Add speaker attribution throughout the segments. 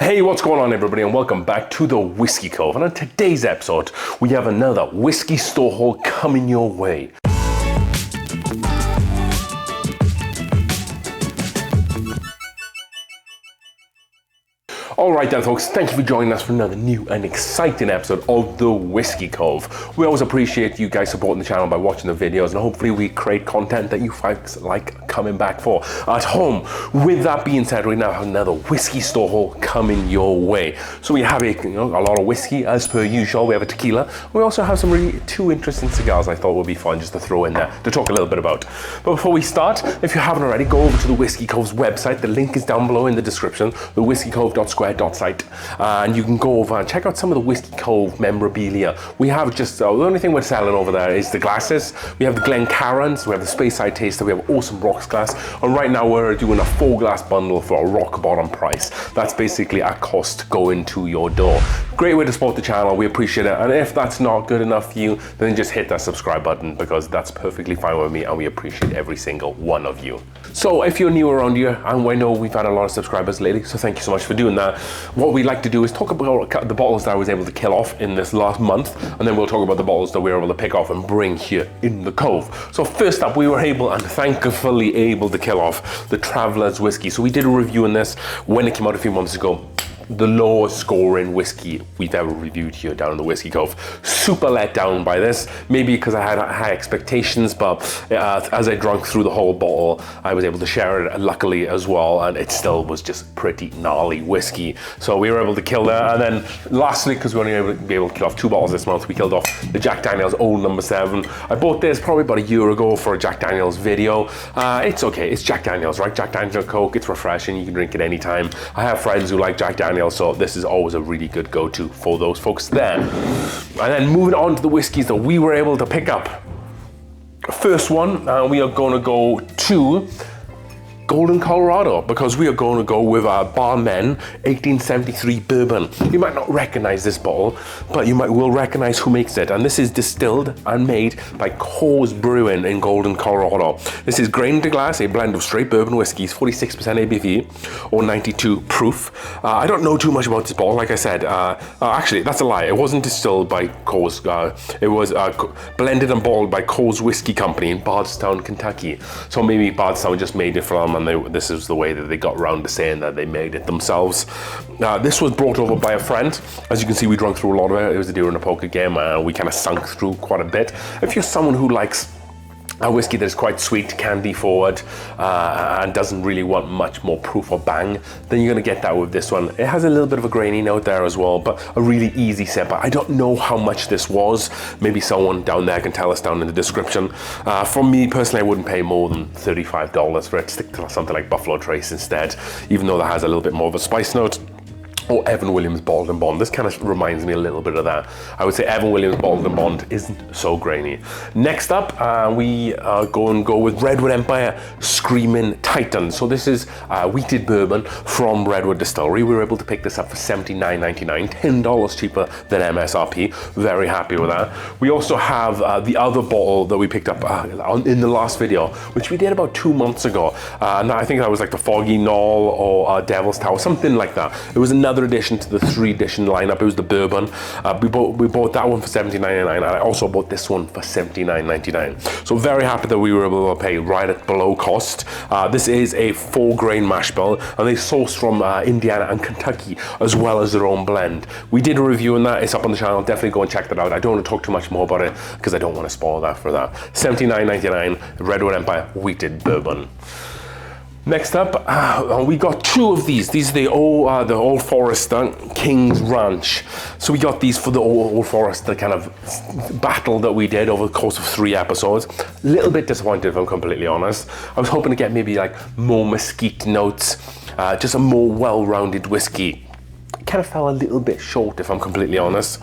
Speaker 1: Hey, what's going on everybody, and welcome back to the Whiskey Cove. And on today's episode, we have another whiskey store haul coming your way. Alright then folks, thank you for joining us for another new and exciting episode of the Whiskey Cove. We always appreciate you guys supporting the channel by watching the videos, and hopefully we create content that you folks like coming back for at home. With that being said, we now have another whiskey store haul coming your way. So we have a lot of whiskey as per usual. We have a tequila. We also have some really two interesting cigars I thought would be fun just to throw in there to talk a little bit about. But before we start, if you haven't already, go over to the Whiskey Cove's website. The link is down below in the description, thewhiskeycove.square.site, and you can go over and check out some of the Whiskey Cove memorabilia. We have just the only thing we're selling over there is the glasses. We have the Glencairns, we have the Speyside Taster, we have awesome rocks glass, and right now we're doing a 4-glass bundle for a rock bottom price. That's basically a cost going to your door. Great way to support the channel, we appreciate it. And if that's not good enough for you, then just hit that subscribe button, because that's perfectly fine with me and we appreciate every single one of you. So if you're new around here, and I know we've had a lot of subscribers lately, so thank you so much for doing that. What we'd like to do is talk about the bottles that I was able to kill off in this last month, and then we'll talk about the bottles that we were able to pick off and bring here in the Cove. So first up, we were able and thankfully able to kill off the Traveller's Whiskey. So we did a review on this when it came out a few months ago. The lowest scoring whiskey we've ever reviewed here down in the Whiskey Cove. Super let down by this, maybe because I had high expectations, but as I drank through the whole bottle, I was able to share it luckily as well, and it still was just pretty gnarly whiskey. So we were able to kill that, and then lastly, because we were only able to kill off 2 bottles this month, we killed off the Jack Daniel's Old No. 7. I bought this probably about a year ago for a Jack Daniel's video. It's okay, it's Jack Daniel's, right? Jack Daniel's Coke, it's refreshing, you can drink it anytime. I have friends who like Jack Daniel's, so this is always a really good go-to for those folks there. And then moving on to the whiskeys that we were able to pick up. First one, we are going to go to Golden, Colorado, because we are going to go with our BOURBON 1873 bourbon. You might not recognize this bottle, but you will recognize who makes it. And this is distilled and made by Coors Brewing in Golden, Colorado. This is grain to glass, a blend of straight bourbon whiskeys, 46% ABV or 92 proof. I don't know too much about this bottle, like I said. Actually, that's a lie. It wasn't distilled by Coors. It was blended and bottled by Coors Whiskey Company in Bardstown, Kentucky. So maybe Bardstown just made it for them, and this is the way that they got around to saying that they made it themselves. This was brought over by a friend. As you can see, we drank through a lot of it. It was during a poker game. We kind of sunk through quite a bit. If you're someone who likes a whiskey that is quite sweet, candy forward, and doesn't really want much more proof or bang, then you're gonna get that with this one. It has a little bit of a grainy note there as well, but a really easy sip. I don't know how much this was. Maybe someone down there can tell us down in the description. For me personally, I wouldn't pay more than $35 for it. Stick to something like Buffalo Trace instead, even though that has a little bit more of a spice note. Or Evan Williams Bottled and Bond. This kind of reminds me a little bit of that. I would say Evan Williams Bottled and Bond isn't so grainy. Next up, we go with Redwood Empire Screaming Titan. So this is wheated bourbon from Redwood Distillery. We were able to pick this up for $79.99, $10 cheaper than MSRP. Very happy with that. We also have the other bottle that we picked up in the last video, which we did about 2 months ago. And I think that was like the Foggy Knoll or Devil's Tower, something like that. It was another addition to the 3-edition lineup. It was the bourbon. We bought that one for $79.99, and I also bought this one for $79.99. So very happy that we were able to pay right at below cost. This is a 4-grain mash bill, and they source from Indiana and Kentucky, as well as their own blend. We did a review on that. It's up on the channel. Definitely go and check that out. I don't want to talk too much more about it because I don't want to spoil that for that. $79.99 Redwood Empire wheated bourbon. Next up, we got 2 of these. These are the Old Forester King's Ranch. So we got these for the Old Forester kind of battle that we did over the course of 3 episodes. A little bit disappointed, if I'm completely honest. I was hoping to get maybe like more mesquite notes, just a more well-rounded whiskey. Kind of fell a little bit short, if I'm completely honest.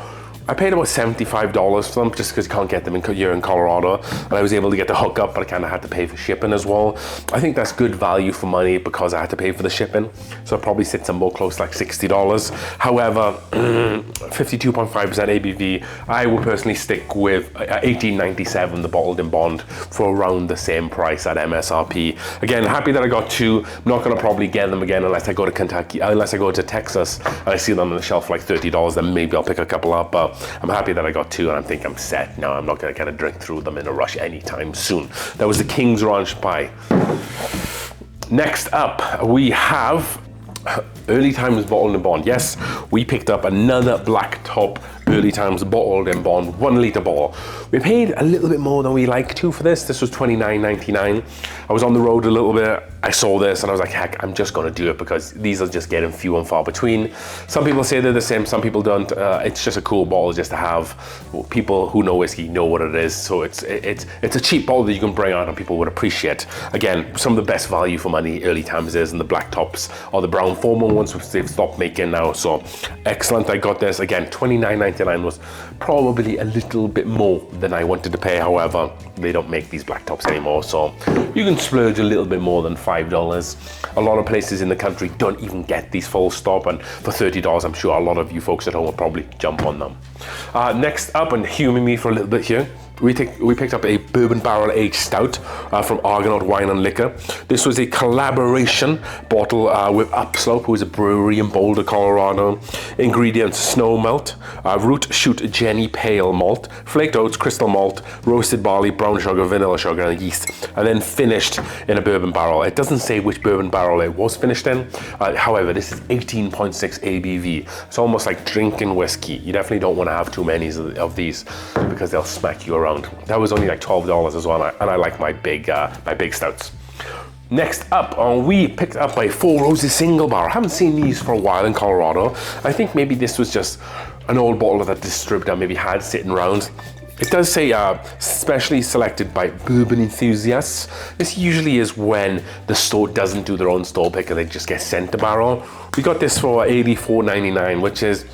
Speaker 1: I paid about $75 for them just because you can't get them here in Colorado, and I was able to get the hookup, but I kind of had to pay for shipping as well. I think that's good value for money because I had to pay for the shipping, so it probably sits somewhere close to like $60. However, 52.5% ABV, I would personally stick with $18.97, the bottled in bond, for around the same price at MSRP. Again, happy that I got two. I'm not going to probably get them again unless I go to Kentucky, unless I go to Texas and I see them on the shelf for like $30, then maybe I'll pick a couple up. But I'm happy that I got two, and I think I'm set now. I'm not going to kind of drink through them in a rush anytime soon. That was the King's Ranch Pie. Next up, we have Early Times Bottled in Bond. Yes, we picked up another Black Top Early Times Bottled in Bond 1 litre bottle. We paid a little bit more than we like to for this. This was $29.99. I was on the road a little bit. I saw this and I was like, heck, I'm just gonna do it because these are just getting few and far between. Some people say they're the same, some people don't. It's just a cool bottle just to have. People who know whiskey know what it is. So it's a cheap bottle that you can bring out and people would appreciate. Again, some of the best value for money Early Times is, and the Black Tops are the brown formal ones, which they've stopped making now. So excellent, I got this. Again, $29.99 was probably a little bit more than I wanted to pay. However, they don't make these Black Tops anymore, so you can splurge a little bit more than $5. A lot of places in the country don't even get these full stop, and for $30, I'm sure a lot of you folks at home will probably jump on them. Next up, and humor me for a little bit here, we picked up a bourbon barrel aged stout from Argonaut Wine and Liquor. This was a collaboration bottle with Upslope, who is a brewery in Boulder, Colorado. Ingredients: snow melt, root shoot Jenny pale malt, flaked oats, crystal malt, roasted barley, brown sugar, vanilla sugar, and yeast, and then finished in a bourbon barrel. It doesn't say which bourbon barrel it was finished in. However, this is 18.6 ABV. It's almost like drinking whiskey. You definitely don't want to have too many of these because they'll smack you around. That was only like $12 as well, and I like my big stouts. Next up, we picked up a Four Roses single barrel. I haven't seen these for a while in Colorado. I think maybe this was just an old bottle that the distributor maybe had sitting around. It does say specially selected by bourbon enthusiasts. This usually is when the store doesn't do their own store pick and they just get sent a barrel. We got this for $84.99, which is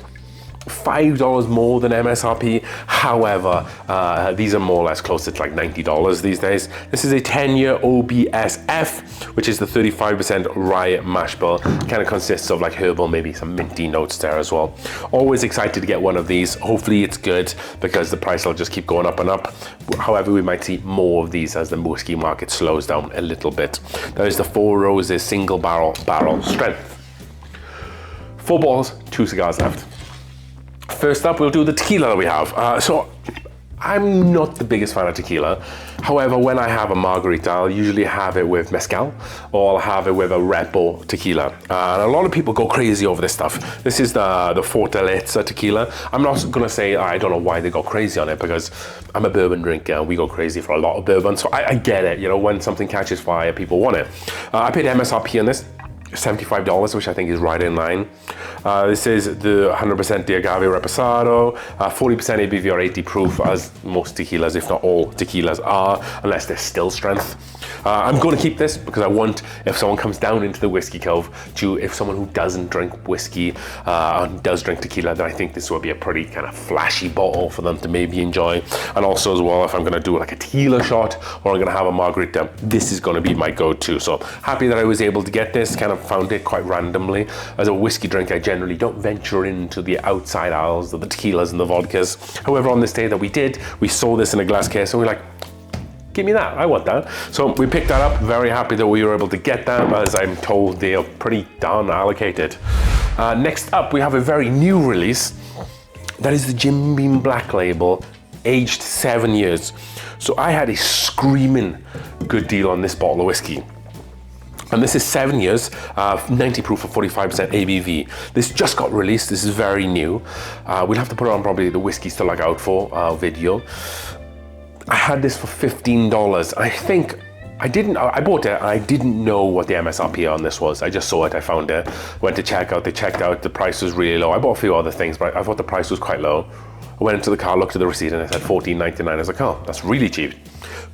Speaker 1: $5 more than MSRP. However, these are more or less closer to like $90 these days. This is a 10-year OBSF, which is the 35% rye mash bill. Kind of consists of like herbal, maybe some minty notes there as well. Always excited to get one of these. Hopefully it's good because the price will just keep going up and up. However, we might see more of these as the whiskey market slows down a little bit. That is the Four Roses single barrel strength. 4 bottles, 2 cigars left. First up, we'll do the tequila that we have. So I'm not the biggest fan of tequila. However, when I have a margarita, I'll usually have it with mezcal, or I'll have it with a Repo tequila. And a lot of people go crazy over this stuff. This is the Fortaleza tequila. I'm not gonna say I don't know why they go crazy on it, because I'm a bourbon drinker and we go crazy for a lot of bourbon. So I get it, you know, when something catches fire, people want it. I paid MSRP on this, $75, which I think is right in line. This is the 100% de agave reposado, 40% ABV or 80 proof, as most tequilas, if not all tequilas are, unless they're still strength. I'm going to keep this because I want, if someone comes down into the Whiskey Cove, if someone who doesn't drink whiskey and does drink tequila, then I think this will be a pretty kind of flashy bottle for them to maybe enjoy. And also as well, if I'm going to do like a tequila shot or I'm going to have a margarita, this is going to be my go-to. So happy that I was able to get this. Kind of found it quite randomly. As a whiskey drinker, I generally don't venture into the outside aisles of the tequilas and the vodkas. However, on this day that we did, we saw this in a glass case and we're like, give me that, I want that. So we picked that up, very happy that we were able to get that, as I'm told they are pretty darn allocated. Next up, we have a very new release. That is the Jim Beam Black Label, aged 7 years. So I had a screaming good deal on this bottle of whiskey. And this is 7 years, 90 proof for 45% ABV. This just got released, this is very new. We'll have to put it on probably the Whiskies to Look Out For video. I had this for $15. I bought it, I didn't know what the MSRP on this was. I just saw it, I found it, went to check out, they checked out, the price was really low. I bought a few other things, but I thought the price was quite low. I went into the car, looked at the receipt, and it said $14.99. I was like, oh, that's really cheap.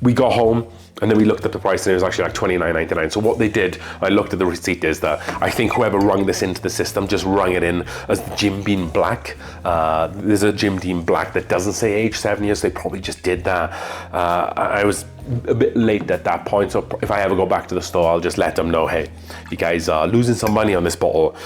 Speaker 1: We got home, And then we looked at the price and it was actually like $29.99. So what they did, I looked at the receipt, is that I think whoever rung this into the system just rung it in as Jim Beam Black. There's a Jim Beam Black that doesn't say age 7 years. They probably just did that. I was a bit late at that point, so if I ever go back to the store, I'll just let them know, hey, you guys are losing some money on this bottle.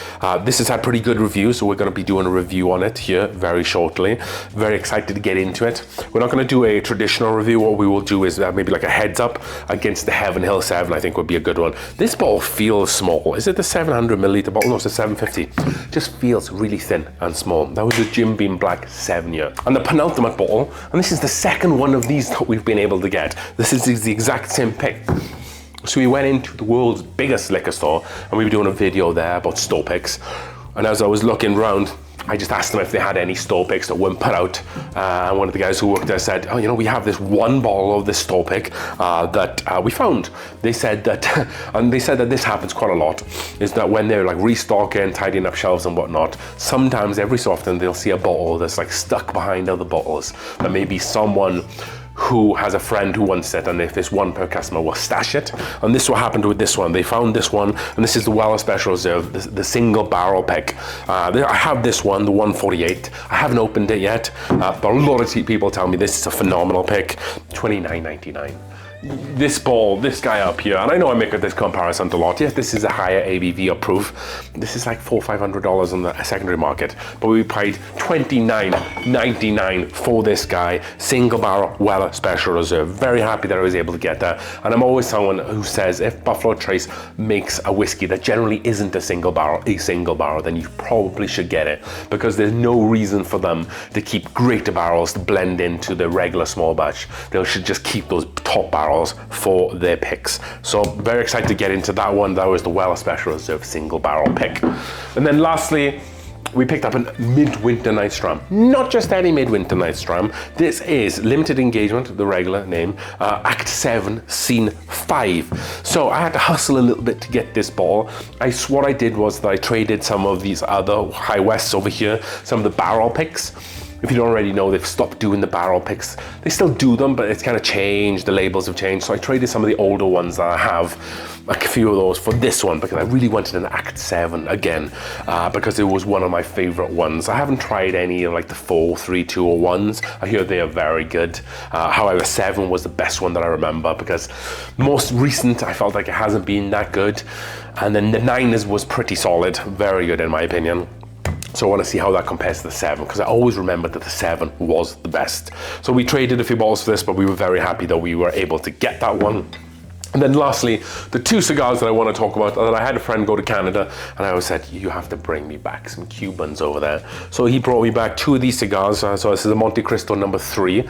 Speaker 1: This has had pretty good reviews, so we're going to be doing a review on it here very shortly. Very excited to get into it. We're not going to do a traditional review. What we will do is maybe like a heads up against the Heaven Hill 7. I think would be a good one. This bottle feels small. Is it the 700 milliliter bottle? No, it's a 750. Just feels really thin and small. That was the Jim Beam Black 7 year. And the penultimate bottle, and this is the second one of these that we've been able to get. This is the exact same pick. So we went into the world's biggest liquor store and we were doing a video there about store picks. And as I was looking around, I just asked them if they had any store picks that weren't put out. And one of the guys who worked there said, oh, you know, we have this one bottle of this store pick that we found. They said that, and they said that this happens quite a lot, is that when they're like restocking, tidying up shelves and whatnot, sometimes every so often they'll see a bottle that's like stuck behind other bottles that maybe someone who has a friend who wants it, and if this one per customer will stash it. And this is what happened with this one. They found this one, and this is the Weller Special Reserve, the single barrel pick. I have this one, the 148. I haven't opened it yet, but a lot of people tell me this is a phenomenal pick. $29.99. This bottle, this guy up here, and I know I make this comparison a lot. Yes, this is a higher ABV approved. This is like $400 or $500 on the secondary market, but we paid $29.99 for this guy, single barrel Weller Special Reserve. Very happy that I was able to get that. And I'm always someone who says if Buffalo Trace makes a whiskey that generally isn't a single barrel, then you probably should get it, because there's no reason for them to keep greater barrels to blend into the regular small batch. They should just keep those top barrels for their picks. So very excited to get into that one. That was the Weller Special Reserve single barrel pick. And then lastly, we picked up a Midwinter Night's Dram. Not just any Midwinter Night's Dram. This is Limited Engagement, the regular name, Act 7, Scene 5. So I had to hustle a little bit to get this bottle. What I did was that I traded some of these other High Wests over here, some of the barrel picks. If you don't already know, they've stopped doing the barrel picks. They still do them, but it's kind of changed. The labels have changed. So I traded some of the older ones that I have, like a few of those, for this one, because I really wanted an Act 7 again, because it was one of my favorite ones. I haven't tried any of like the 4, 3, 2, or 1s. I hear they are very good. However, 7 was the best one that I remember, because most recent, I felt like it hasn't been that good. And then the 9 was pretty solid, very good in my opinion. So I want to see how that compares to the 7, because I always remembered that the 7 was the best. So we traded a few bottles for this, but we were very happy that we were able to get that one. And then lastly, the 2 cigars that I want to talk about, that I had a friend go to Canada, and I always said, you have to bring me back some Cubans over there. So he brought me back 2 of these cigars. So this is a Monte Cristo number 3.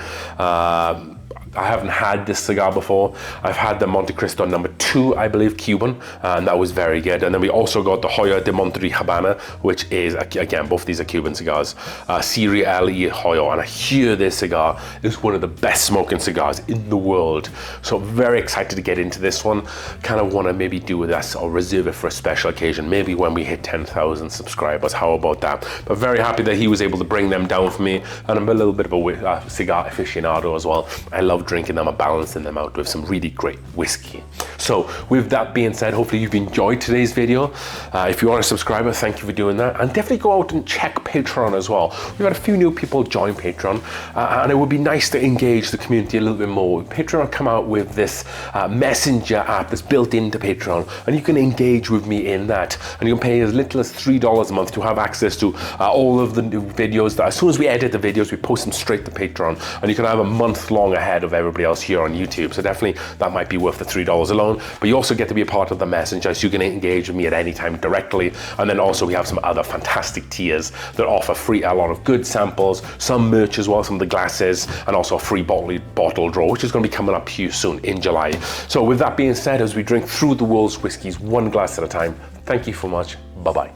Speaker 1: I haven't had this cigar before. I've had the Monte Cristo number 2, I believe, Cuban, and that was very good. And then we also got the Hoyo de Monterrey Habana, which is, again, both these are Cuban cigars. Serie LE Hoyo, and I hear this cigar is one of the best smoking cigars in the world. So very excited to get into this one. Kind of want to maybe do with this or reserve it for a special occasion, maybe when we hit 10,000 subscribers. How about that? But very happy that he was able to bring them down for me, and I'm a little bit of a cigar aficionado as well. I love drinking them and balancing them out with some really great whiskey. So with that being said, hopefully you've enjoyed today's video. If you are a subscriber, thank you for doing that, and definitely go out and check Patreon as well. We've had a few new people join Patreon, and it would be nice to engage the community a little bit more. Patreon come out with this messenger app that's built into Patreon, and you can engage with me in that, and you can pay as little as $3 a month to have access to all of the new videos that as soon as we edit the videos, we post them straight to Patreon, and you can have a month long ahead of everybody else here on YouTube. So definitely that might be worth the $3 alone, but you also get to be a part of the messenger, so you can engage with me at any time directly. And then also we have some other fantastic tiers that offer a lot of good samples, some merch as well, some of the glasses, and also a free bottle draw, which is going to be coming up here soon in July. So with that being said, as we drink through the world's whiskies one glass at a time, thank you so much. Bye-bye.